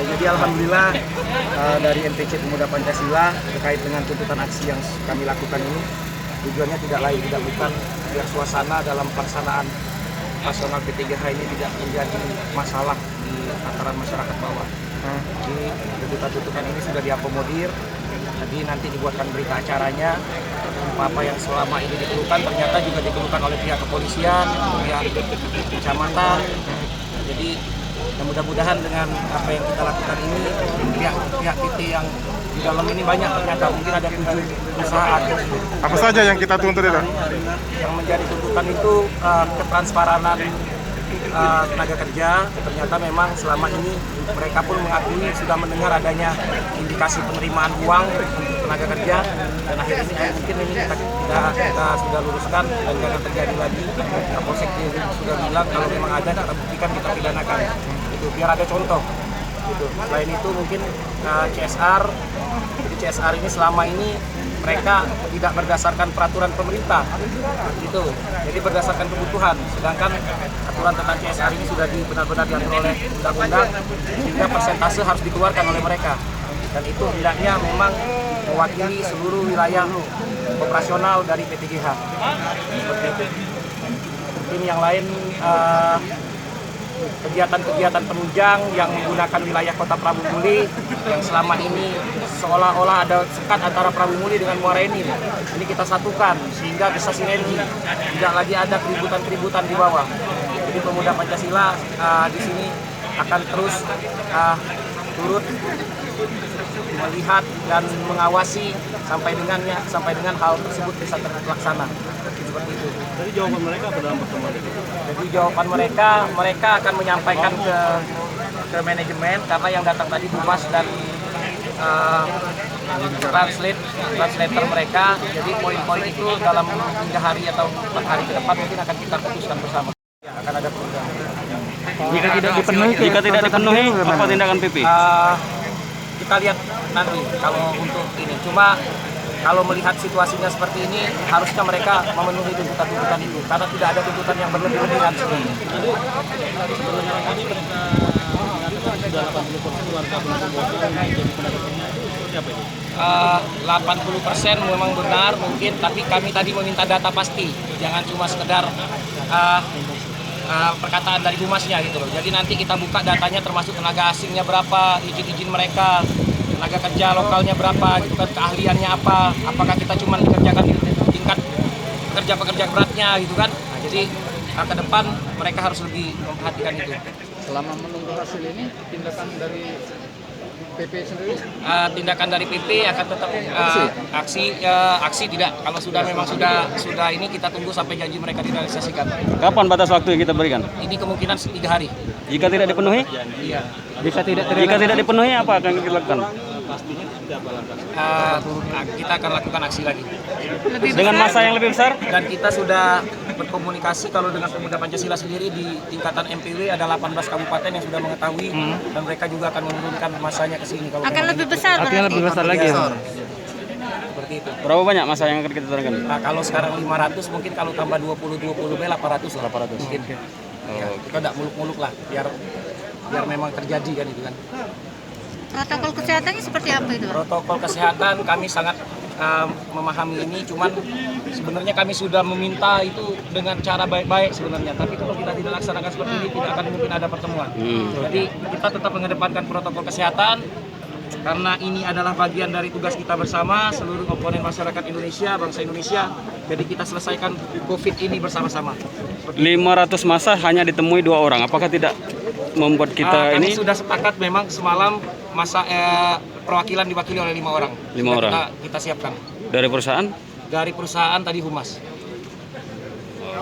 Jadi alhamdulillah dari MPC Pemuda Pancasila terkait dengan tuntutan aksi yang kami lakukan ini tujuannya tidak lain tidak bukan biar suasana dalam pelaksanaan nasional PTGH ini tidak menjadi masalah di antara masyarakat bawah. Jadi tuntutan-tuntutan ini sudah diakomodir. Jadi nanti dibuatkan berita acaranya apa yang selama ini dikeluhkan ternyata juga dikeluhkan oleh pihak kepolisian, pihak kecamatan. Jadi mudah-mudahan dengan apa yang kita lakukan ini pihak PT yang di dalam ini banyak ternyata mungkin ada 7 perusahaan. Apa saja yang kita tuntut itu? Yang menjadi tuntutan itu ketransparanan tenaga kerja. Ternyata memang selama ini mereka pun mengakui sudah mendengar adanya indikasi penerimaan uang untuk tenaga kerja, dan akhirnya ini mungkin ini kita sudah luruskan dan jangan terjadi lagi. Kapolsek sudah bilang kalau memang ada kita buktikan, kita pidanakan. Itu biar ada contoh. Gitu. Selain itu mungkin CSR, jadi CSR ini selama ini mereka tidak berdasarkan peraturan pemerintah, gitu. Jadi berdasarkan kebutuhan. Sedangkan aturan tentang CSR ini sudah benar-benar diatur oleh undang-undang, sehingga persentase harus dikeluarkan oleh mereka. Dan itu hendaknya memang mewakili seluruh wilayah operasional dari PTGH. Seperti itu. Mungkin yang lain kegiatan-kegiatan penunjang yang menggunakan wilayah Kota Prabu Muli yang selama ini seolah-olah ada sekat antara Prabu Muli dengan Muara Enim. Ini kita satukan sehingga bisa sinergi, tidak lagi ada keributan-keributan di bawah. Jadi Pemuda Pancasila di sini akan terus turut melihat dan mengawasi sampai dengan hal tersebut bisa terlaksana. Seperti itu. Jadi jawaban mereka apa dalam pertemuan itu? Jadi jawaban mereka akan menyampaikan ke manajemen, karena yang datang tadi Humas dan translator mereka. Jadi poin-poin itu dalam 3 hari atau 4 hari ke depan mungkin akan kita putuskan bersama. Ya, akan ada program. Jika tidak dipenuhi, apa tindakan PP? Kita lihat nanti kalau untuk ini. Cuma kalau melihat situasinya seperti ini, harusnya mereka memenuhi tuntutan-tuntutan itu, karena tidak ada tuntutan yang berlebih-lebihan sebenarnya. Sebenarnya tadi ketika mengatakan sudah 80% warga siapa itu? 80% memang benar mungkin, tapi kami tadi meminta data pasti, jangan cuma sekedar perkataan dari Humasnya gitu loh. Jadi nanti kita buka datanya termasuk tenaga asingnya berapa, izin-izin mereka, tenaga kerja lokalnya berapa, gitu kan, keahliannya apa, apakah kita cuma kerjakan di tingkat pekerja beratnya gitu kan. Nah, jadi ke depan mereka harus lebih memperhatikan itu. Selama menunggu hasil ini, tindakan dari PP sendiri? Tindakan dari PP akan tetap aksi tidak. Kalau memang sudah ini kita tunggu sampai janji mereka direalisasikan. Kapan batas waktu yang kita berikan? Ini kemungkinan 3 hari. Jika tidak dipenuhi? Iya. Jika tidak dipenuhi, apa akan dilakukan? Pastinya tidak balangkas. Kita akan lakukan aksi lagi. Dengan masa yang lebih besar? Dan kita sudah berkomunikasi kalau dengan Pemuda Pancasila sendiri di tingkatan MPW ada 18 kabupaten yang sudah mengetahui, dan mereka juga akan menurunkan masanya ke sini. Akan lebih besar. Akan lebih besar lagi. Seperti itu. Berapa banyak masa yang akan kita turunkan? Nah, kalau sekarang 500 mungkin kalau tambah 20 B 800 lah. 800 mungkin. Ya, kita tidak muluk-muluk lah biar memang terjadi kan itu kan. Protokol kesehatannya seperti apa itu? Protokol kesehatan kami sangat memahami ini, cuman sebenarnya kami sudah meminta itu dengan cara baik-baik sebenarnya, tapi kalau kita tidak laksanakan seperti ini tidak akan mungkin ada pertemuan. Jadi kita tetap mengedepankan protokol kesehatan karena ini adalah bagian dari tugas kita bersama seluruh komponen masyarakat Indonesia, bangsa Indonesia. Jadi kita selesaikan COVID ini bersama-sama. 500 masa hanya ditemui 2 orang. Apakah tidak membuat kita kami ini? Sudah sepakat memang semalam masa perwakilan diwakili oleh 5 orang. 5 orang. Kita siapkan. Dari perusahaan? Dari perusahaan tadi Humas.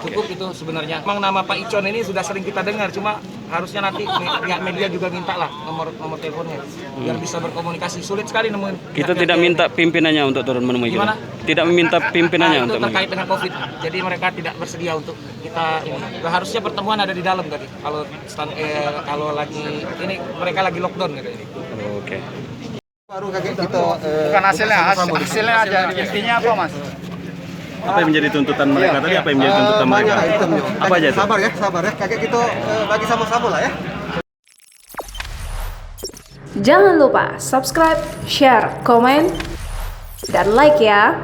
Cukup itu sebenarnya. Memang nama Pak Icon ini sudah sering kita dengar, cuma harusnya nanti pihak media juga minta lah nomor teleponnya biar bisa berkomunikasi. Sulit sekali nemuin. Kita tidak minta pimpinannya untuk turun menemui Gimana? kita. Tidak meminta pimpinannya itu untuk terkait dengan COVID. Jadi mereka tidak bersedia untuk kita ini. Harusnya pertemuan ada di dalam tadi. Kalau lagi ini mereka lagi lockdown gitu ini. Oke. Baru kaget gitu. Bukan hasilnya aja. Intinya apa, Mas? Apa yang menjadi tuntutan mereka tadi? Apa yang menjadi tuntutan mereka? Banyak itemnya. Apa aja itu? Sabar ya. Kakek kita bagi sama-sama lah ya. Jangan lupa subscribe, share, komen, dan like ya.